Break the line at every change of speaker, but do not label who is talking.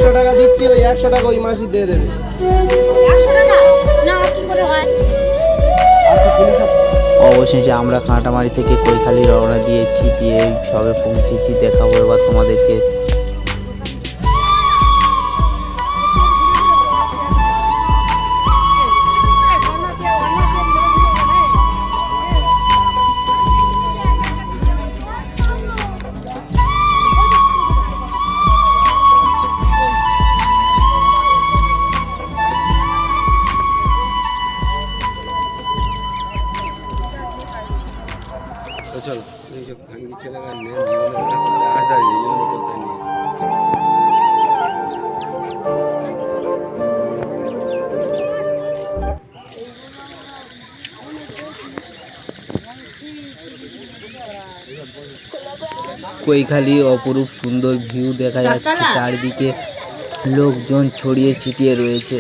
100 টাকা দিচ্ছি, ওই 100 টাকা ওই মাসি দিয়ে দেবে।
100 টাকা না কি করে হয়?
আচ্ছা পুলিশ
অবশেষে আমরা কাঁটামারি থেকে কৈখালি রওনা দিয়েছি, দিয়ে সবে পৌঁছেছি। দেখাবো এবার তোমাদেরকে।
চল এইসব খাঙ্গি ছেলেরা নিয়ে জীবনে আসা এই জন্য করতে নিয়ে
কৈখালি অপরূপ সুন্দর ভিউ দেখা যাচ্ছে, চারিদিকে লোকজন ছড়িয়ে ছিটিয়ে রয়েছে।